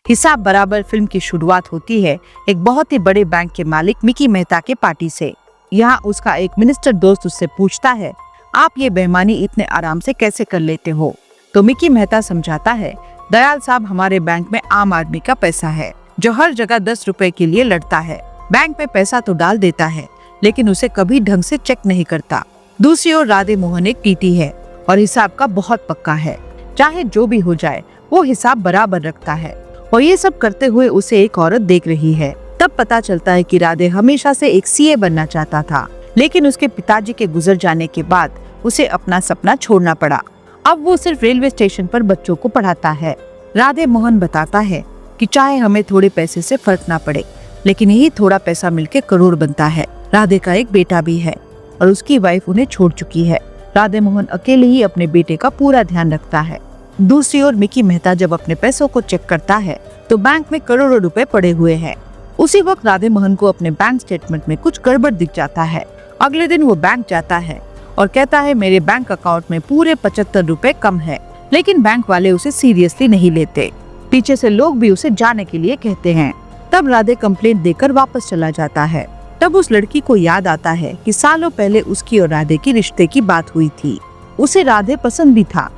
हिसाब बराबर फिल्म की शुरुआत होती है एक बहुत ही बड़े बैंक के मालिक मिकी मेहता के पार्टी से। यहाँ उसका एक मिनिस्टर दोस्त उससे पूछता है, आप ये बेईमानी इतने आराम से कैसे कर लेते हो? तो मिकी मेहता समझाता है, दयाल साहब, हमारे बैंक में आम आदमी का पैसा है जो हर जगह 10 रुपए के लिए लड़ता है। बैंक में पैसा तो डाल देता है लेकिन उसे कभी ढंग से चेक नहीं करता। दूसरी ओर राधे मोहन एक टीटी है और हिसाब का बहुत पक्का है। चाहे जो भी हो जाए वो हिसाब बराबर रखता है। और ये सब करते हुए उसे एक औरत देख रही है। तब पता चलता है कि राधे हमेशा से एक सीए बनना चाहता था, लेकिन उसके पिताजी के गुजर जाने के बाद उसे अपना सपना छोड़ना पड़ा। अब वो सिर्फ रेलवे स्टेशन पर बच्चों को पढ़ाता है। राधे मोहन बताता है कि चाहे हमें थोड़े पैसे से फर्क ना पड़े, लेकिन यही थोड़ा पैसा मिलके करोड़ बनता है। राधे का एक बेटा भी है और उसकी वाइफ उन्हें छोड़ चुकी है। राधे मोहन अकेले ही अपने बेटे का पूरा ध्यान रखता है। दूसरी ओर मिकी मेहता जब अपने पैसों को चेक करता है तो बैंक में करोड़ों रुपए पड़े हुए हैं। उसी वक्त राधे मोहन को अपने बैंक स्टेटमेंट में कुछ गड़बड़ दिख जाता है। अगले दिन वो बैंक जाता है और कहता है, मेरे बैंक अकाउंट में पूरे 75 रुपए कम है। लेकिन बैंक वाले उसे सीरियसली नहीं लेते। पीछे से लोग भी उसे जाने के लिए कहते हैं। तब राधे कंप्लेंट देकर वापस चला जाता है। तब उस लड़की को याद आता है कि सालों पहले उसकी और राधे की रिश्ते की बात हुई थी। उसे राधे पसंद भी था,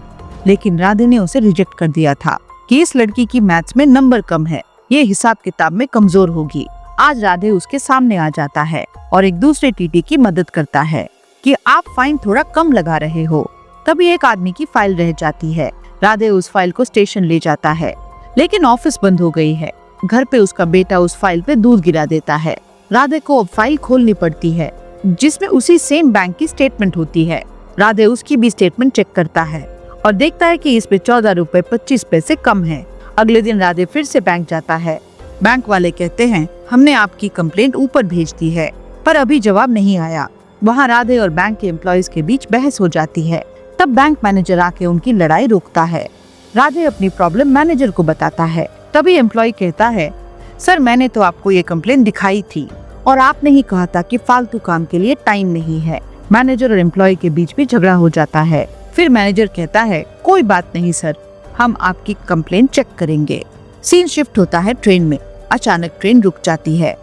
लेकिन राधे ने उसे रिजेक्ट कर दिया था कि इस लड़की की मैथ्स में नंबर कम है, ये हिसाब किताब में कमजोर होगी। आज राधे उसके सामने आ जाता है और एक दूसरे टीटी की मदद करता है कि आप फाइन थोड़ा कम लगा रहे हो। तभी एक आदमी की फाइल रह जाती है। राधे उस फाइल को स्टेशन ले जाता है, लेकिन ऑफिस बंद हो गई है। घर पे उसका बेटा उस फाइल पे दूध गिरा देता है। राधे को अब फाइल खोलनी पड़ती है जिसमें उसी सेम बैंक की स्टेटमेंट होती है। राधे उसकी भी स्टेटमेंट चेक करता है और देखता है कि इसमें 14 रुपए 25 पैसे कम है। अगले दिन राधे फिर से बैंक जाता है। बैंक वाले कहते हैं, हमने आपकी कंप्लेंट ऊपर भेज दी है, पर अभी जवाब नहीं आया। वहाँ राधे और बैंक के एम्प्लॉयज के बीच बहस हो जाती है। तब बैंक मैनेजर आके उनकी लड़ाई रोकता है। राधे अपनी प्रॉब्लम मैनेजर को बताता है। तभी एम्प्लॉय कहता है, सर, मैंने तो आपको ये कंप्लेंट दिखाई थी और आपने ही कहा था कि फालतू काम के लिए टाइम नहीं है। मैनेजर और एम्प्लॉय के बीच भी झगड़ा हो जाता है। फिर मैनेजर कहता है, कोई बात नहीं सर, हम आपकी कंप्लेंट चेक करेंगे। सीन शिफ्ट होता है ट्रेन में। अचानक ट्रेन रुक जाती है।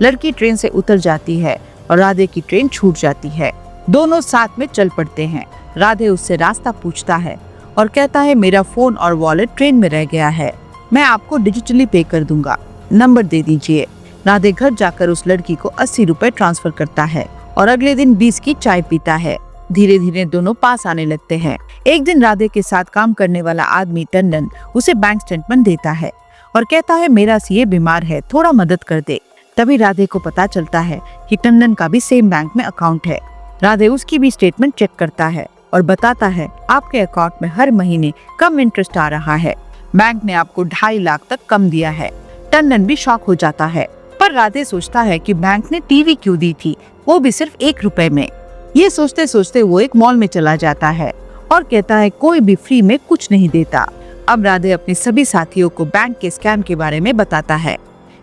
लड़की ट्रेन से उतर जाती है और राधे की ट्रेन छूट जाती है। दोनों साथ में चल पड़ते हैं। राधे उससे रास्ता पूछता है और कहता है, मेरा फोन और वॉलेट ट्रेन में रह गया है, मैं आपको डिजिटली पे कर दूंगा, नंबर दे दीजिए। राधे घर जाकर उस लड़की को 80 रुपए ट्रांसफर करता है और अगले दिन 20 की चाय पीता है। धीरे धीरे दोनों पास आने लगते हैं। एक दिन राधे के साथ काम करने वाला आदमी टंडन उसे बैंक स्टेटमेंट देता है और कहता है, मेरा सीए बीमार है, थोड़ा मदद कर दे। तभी राधे को पता चलता है कि टंडन का भी सेम बैंक में अकाउंट है। राधे उसकी भी स्टेटमेंट चेक करता है और बताता है, आपके अकाउंट में हर महीने कम इंटरेस्ट आ रहा है, बैंक ने आपको 2.5 लाख तक कम दिया है। टंडन भी शॉक हो जाता है, पर राधे सोचता है कि बैंक ने टीवी क्यों दी थी, वो भी सिर्फ 1 रुपए में। ये सोचते सोचते वो एक मॉल में चला जाता है और कहता है, कोई भी फ्री में कुछ नहीं देता। अब राधे अपने सभी साथियों को बैंक के स्कैम के बारे में बताता है।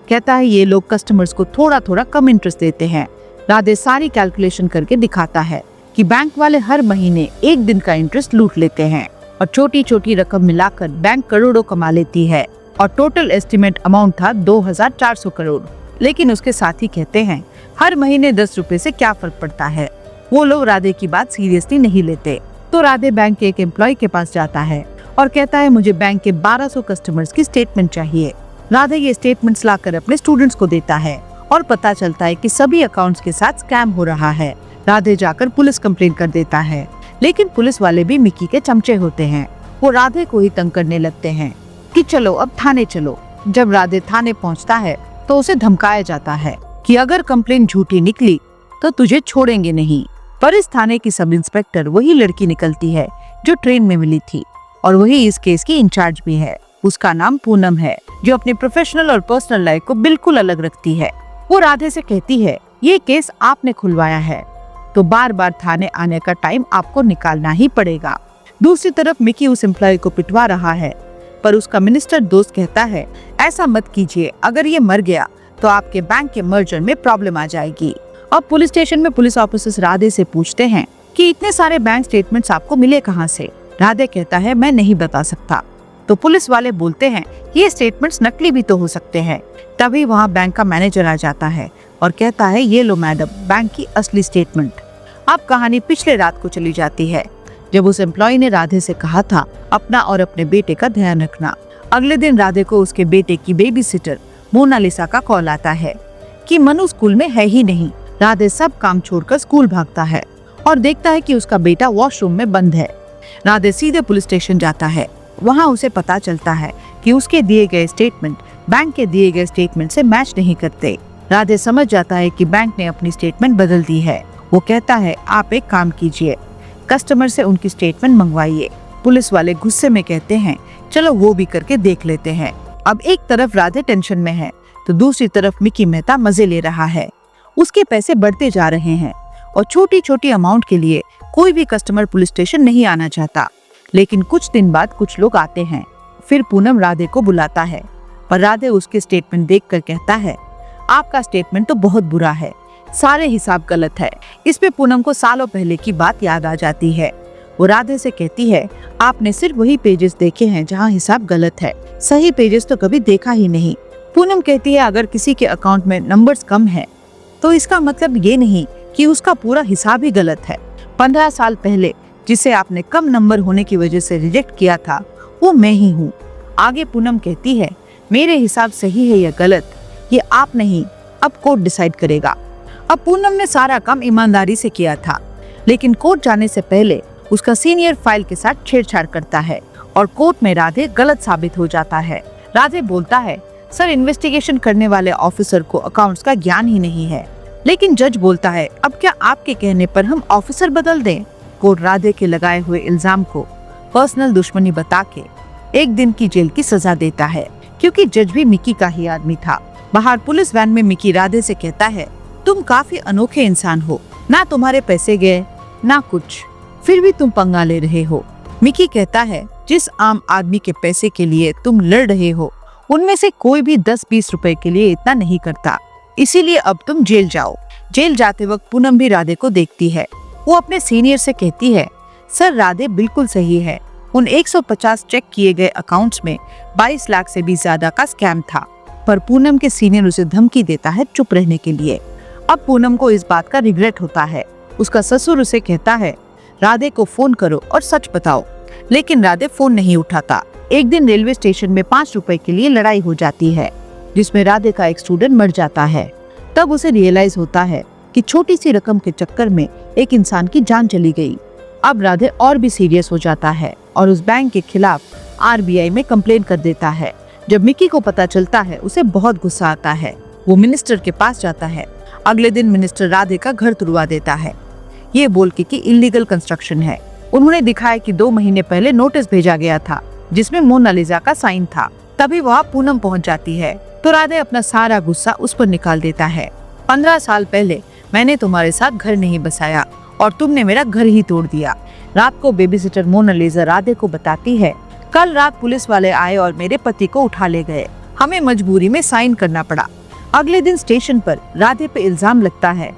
कहता है, ये लोग कस्टमर्स को थोड़ा थोड़ा कम इंटरेस्ट देते हैं। राधे सारी कैलकुलेशन करके दिखाता है कि बैंक वाले हर महीने 1 दिन का इंटरेस्ट लूट लेते हैं और छोटी छोटी रकम मिलाकर बैंक करोड़ों कमा लेती है और टोटल एस्टिमेट अमाउंट था 2400 करोड़। लेकिन उसके साथी कहते हैं, हर महीने 10 रुपए से क्या फर्क पड़ता है। वो लोग राधे की बात सीरियसली नहीं लेते। तो राधे बैंक के एक एम्प्लॉय के पास जाता है और कहता है, मुझे बैंक के 1200 कस्टमर्स की स्टेटमेंट चाहिए। राधे ये स्टेटमेंट्स लाकर अपने स्टूडेंट्स को देता है और पता चलता है कि सभी अकाउंट्स के साथ स्कैम हो रहा है। राधे जाकर पुलिस कंप्लेंट कर देता है, लेकिन पुलिस वाले भी मिकी के चमचे होते हैं। वो राधे को ही तंग करने लगते हैं कि चलो अब थाने चलो। जब राधे थाने पहुंचता है तो उसे धमकाया जाता है कि अगर कंप्लेंट झूठी निकली तो तुझे छोड़ेंगे नहीं। पर इस थाने की सब इंस्पेक्टर वही लड़की निकलती है जो ट्रेन में मिली थी और वही इस केस की इंचार्ज भी है। उसका नाम पूनम है, जो अपने प्रोफेशनल और पर्सनल लाइफ को बिल्कुल अलग रखती है। वो राधे से कहती है, ये केस आपने खुलवाया है तो बार बार थाने आने का टाइम आपको निकालना ही पड़ेगा। दूसरी तरफ मिकी उस एम्प्लॉय को पिटवा रहा है, पर उसका मिनिस्टर दोस्त कहता है, ऐसा मत कीजिए, अगर ये मर गया तो आपके बैंक के मर्जर में प्रॉब्लम आ जाएगी। अब पुलिस स्टेशन में पुलिस ऑफिसर्स राधे से पूछते हैं कि इतने सारे बैंक स्टेटमेंट्स आपको मिले कहाँ से। राधे कहता है, मैं नहीं बता सकता। तो पुलिस वाले बोलते हैं ये स्टेटमेंट्स नकली भी तो हो सकते हैं। तभी वहाँ बैंक का मैनेजर आ जाता है और कहता है ये लो मैडम, बैंक की असली स्टेटमेंट। अब कहानी पिछले रात को चली जाती है, जब उस एम्प्लॉय ने राधे से कहा था अपना और अपने बेटे का ध्यान रखना। अगले दिन राधे को उसके बेटे की बेबी सिटर मोनालिसा का कॉल आता है कि मनु स्कूल में है ही नहीं। राधे सब काम छोड़कर स्कूल भागता है और देखता है कि उसका बेटा वॉशरूम में बंद है। राधे सीधे पुलिस स्टेशन जाता है। वहाँ उसे पता चलता है कि उसके दिए गए स्टेटमेंट बैंक के दिए गए स्टेटमेंट से मैच नहीं करते। राधे समझ जाता है कि बैंक ने अपनी स्टेटमेंट बदल दी है। वो कहता है आप एक काम कीजिए, कस्टमर से उनकी स्टेटमेंट मंगवाइए। पुलिस वाले गुस्से में कहते हैं चलो वो भी करके देख लेते हैं। अब एक तरफ राधे टेंशन में है तो दूसरी तरफ मिकी मेहता मजे ले रहा है। उसके पैसे बढ़ते जा रहे हैं और छोटी छोटी अमाउंट के लिए कोई भी कस्टमर पुलिस स्टेशन नहीं आना चाहता। लेकिन कुछ दिन बाद कुछ लोग आते हैं। फिर पूनम राधे को बुलाता है, पर राधे उसके स्टेटमेंट देखकर कहता है आपका स्टेटमेंट तो बहुत बुरा है, सारे हिसाब गलत है। इस पे पूनम को सालों पहले की बात याद आ जाती है। वो राधे से कहती है आपने सिर्फ वही पेजेस देखे हैं जहाँ हिसाब गलत है, सही पेजेस तो कभी देखा ही नहीं। पूनम कहती है अगर किसी के अकाउंट में नंबर्स कम है तो इसका मतलब ये नहीं कि उसका पूरा हिसाब ही गलत है। 15 साल पहले जिसे आपने कम नंबर होने की वजह से रिजेक्ट किया था वो मैं ही हूँ। आगे पूनम कहती है मेरे हिसाब सही है या गलत ये आप नहीं, अब कोर्ट डिसाइड करेगा। अब पूनम ने सारा काम ईमानदारी से किया था, लेकिन कोर्ट जाने से पहले उसका सीनियर फाइल के साथ छेड़छाड़ करता है और कोर्ट में राधे गलत साबित हो जाता है। राधे बोलता है सर इन्वेस्टिगेशन करने वाले ऑफिसर को अकाउंट्स का ज्ञान ही नहीं है। लेकिन जज बोलता है अब क्या आपके कहने पर हम ऑफिसर बदल दें। कोर्ट राधे के लगाए हुए इल्जाम को पर्सनल दुश्मनी बता के 1 दिन की जेल की सजा देता है, क्योंकि जज भी मिकी का ही आदमी था। बाहर पुलिस वैन में मिकी राधे से कहता है तुम काफी अनोखे इंसान हो, ना तुम्हारे पैसे गए ना कुछ, फिर भी तुम पंगा ले रहे हो। मिकी कहता है जिस आम आदमी के पैसे के लिए तुम लड़ रहे हो उनमें से कोई भी 10-20 रुपए के लिए इतना नहीं करता, इसीलिए अब तुम जेल जाओ। जेल जाते वक्त पूनम भी राधे को देखती है। वो अपने सीनियर से कहती है सर राधे बिल्कुल सही है, उन 150 चेक किए गए अकाउंट्स में 22 लाख से भी ज्यादा का स्कैम था। पर पूनम के सीनियर उसे धमकी देता है चुप रहने के लिए। अब पूनम को इस बात का रिग्रेट होता है। उसका ससुर उसे कहता है राधे को फोन करो और सच बताओ, लेकिन राधे फोन नहीं उठाता। एक दिन रेलवे स्टेशन में 5 रुपए के लिए लड़ाई हो जाती है, जिसमें राधे का एक स्टूडेंट मर जाता है। तब उसे रियलाइज होता है कि छोटी सी रकम के चक्कर में एक इंसान की जान चली गई। अब राधे और भी सीरियस हो जाता है और उस बैंक के खिलाफ RBI में कंप्लेन कर देता है। जब मिकी को पता चलता है उसे बहुत गुस्सा आता है। वो मिनिस्टर के पास जाता है। अगले दिन मिनिस्टर राधे का घर तुड़वा देता है, ये बोल के कि इलीगल कंस्ट्रक्शन है। उन्होंने दिखाया कि 2 महीने पहले नोटिस भेजा गया था जिसमें मोनालिसा का साइन था। तभी वहाँ पूनम पहुँच जाती है तो राधे अपना सारा गुस्सा उस पर निकाल देता है। 15 साल पहले मैंने तुम्हारे साथ घर नहीं बसाया और तुमने मेरा घर ही तोड़ दिया। रात को बेबीसिटर मोनालिसा राधे को बताती है कल रात पुलिस वाले आए और मेरे पति को उठा ले गए, हमें मजबूरी में साइन करना पड़ा। अगले दिन स्टेशन पर राधे पे इल्जाम लगता है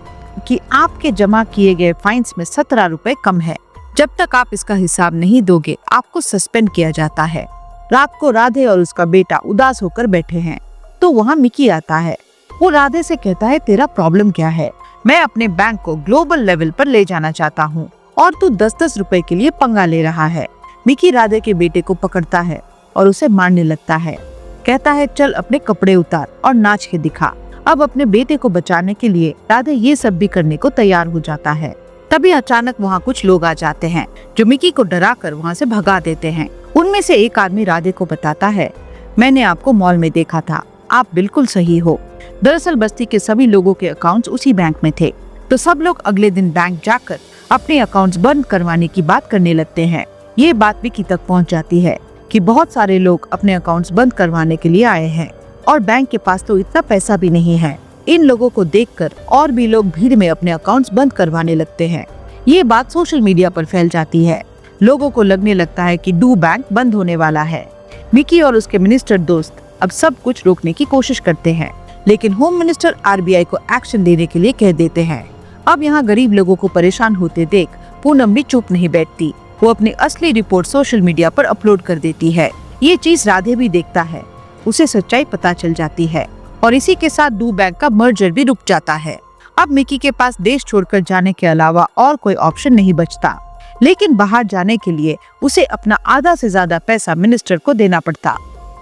कि आपके जमा किए गए फाइन्स में 17 रुपए कम है, जब तक आप इसका हिसाब नहीं दोगे आपको सस्पेंड किया जाता है। रात को राधे और उसका बेटा उदास होकर बैठे हैं तो वहाँ मिकी आता है। वो राधे से कहता है तेरा प्रॉब्लम क्या है, मैं अपने बैंक को ग्लोबल लेवल पर ले जाना चाहता हूँ और तू 10-10 रुपए के लिए पंगा ले रहा है। मिकी राधे के बेटे को पकड़ता है और उसे मारने लगता है। कहता है चल अपने कपड़े उतार और नाच के दिखा। अब अपने बेटे को बचाने के लिए राधे ये सब भी करने को तैयार हो जाता है। तभी अचानक वहाँ कुछ लोग आ जाते हैं जो मिकी को डरा कर वहाँ से भगा देते हैं। उनमें से एक आदमी राधे को बताता है मैंने आपको मॉल में देखा था, आप बिल्कुल सही हो। दरअसल बस्ती के सभी लोगों के अकाउंट्स उसी बैंक में थे। तो सब लोग अगले दिन बैंक जाकर अपने अकाउंट्स बंद करवाने की बात करने लगते हैं। ये बात विकी तक पहुंच जाती है कि बहुत सारे लोग अपने अकाउंट्स बंद करवाने के लिए आए हैं और बैंक के पास तो इतना पैसा भी नहीं है। इन लोगों को देखकर और भी लोग भीड़ में अपने अकाउंट्स बंद करवाने लगते हैं। ये बात सोशल मीडिया पर फैल जाती है। लोगों को लगने लगता है कि डू बैंक बंद होने वाला है। मिकी और उसके मिनिस्टर दोस्त अब सब कुछ रोकने की कोशिश करते हैं, लेकिन होम मिनिस्टर RBI को एक्शन लेने के लिए कह देते हैं। अब यहाँ गरीब लोगों को परेशान होते देख पूनम भी चुप नहीं बैठती। वो अपनी असली रिपोर्ट सोशल मीडिया पर अपलोड कर देती है। ये चीज राधे भी देखता है। उसे सच्चाई पता चल जाती है और इसी के साथ दो बैंक का मर्जर भी रुक जाता है। अब मिकी के पास देश छोड़कर जाने के अलावा और कोई ऑप्शन नहीं बचता, लेकिन बाहर जाने के लिए उसे अपना आधा से ज्यादा पैसा मिनिस्टर को देना पड़ता।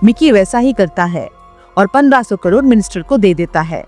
मिकी वैसा ही करता है और 1500 करोड़ मिनिस्टर को दे देता है।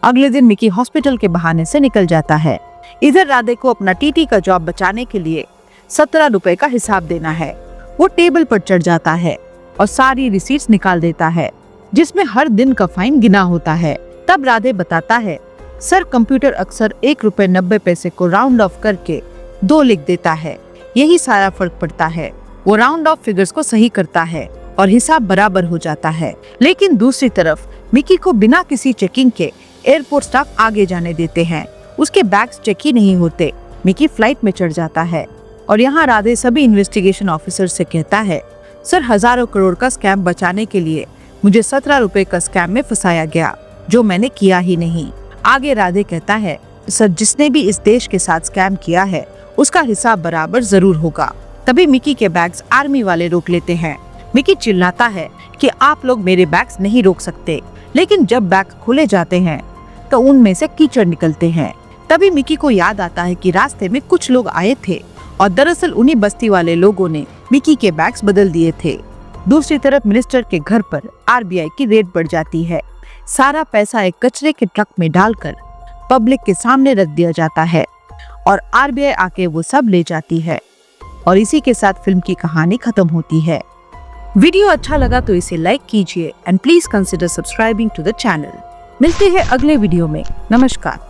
अगले दिन मिकी हॉस्पिटल के बहाने से निकल जाता है। इधर राधे को अपना टीटी का जॉब बचाने के लिए 17 रुपए का हिसाब देना है। वो टेबल पर चढ़ जाता है और सारी रिसीट्स निकाल देता है, जिसमें हर दिन का फाइन गिना होता है। तब राधे बताता है, सर कंप्यूटर अक्सर 1 रुपए 90 पैसे को राउंड ऑफ करके 2 लिख देता है, यही सारा फर्क पड़ता है। वो राउंड ऑफ फिगर्स को सही करता है और हिसाब बराबर हो जाता है। लेकिन दूसरी तरफ मिकी को बिना किसी चेकिंग के एयरपोर्ट स्टाफ आगे जाने देते हैं। उसके बैग्स चेक ही नहीं होते। मिकी फ्लाइट में चढ़ जाता है और यहाँ राधे सभी इन्वेस्टिगेशन ऑफिसर से कहता है, सर हजारों करोड़ का स्कैम बचाने के लिए मुझे 17 रुपए का स्कैम में फंसाया गया, जो मैंने किया ही नहीं। आगे राधे कहता है, सर जिसने भी इस देश के साथ स्कैम किया है उसका हिसाब बराबर जरूर होगा। तभी मिकी के बैग्स आर्मी वाले रोक लेते हैं। मिकी चिल्लाता है कि आप लोग मेरे बैग्स नहीं रोक सकते, लेकिन जब बैग खोले जाते हैं तो उनमें से कीचड़ निकलते हैं। तभी मिकी को याद आता है कि रास्ते में कुछ लोग आए थे और दरअसल उन्हीं बस्ती वाले लोगों ने मिकी के बैग्स बदल दिए थे। दूसरी तरफ मिनिस्टर के घर पर आरबीआई की रेड बढ़ जाती है। सारा पैसा एक कचरे के ट्रक में डालकर पब्लिक के सामने रख दिया जाता है और आरबीआई आके वो सब ले जाती है। और इसी के साथ फिल्म की कहानी खत्म होती है। वीडियो अच्छा लगा तो इसे लाइक कीजिए and please consider subscribing to the channel. मिलते हैं अगले वीडियो में। नमस्कार।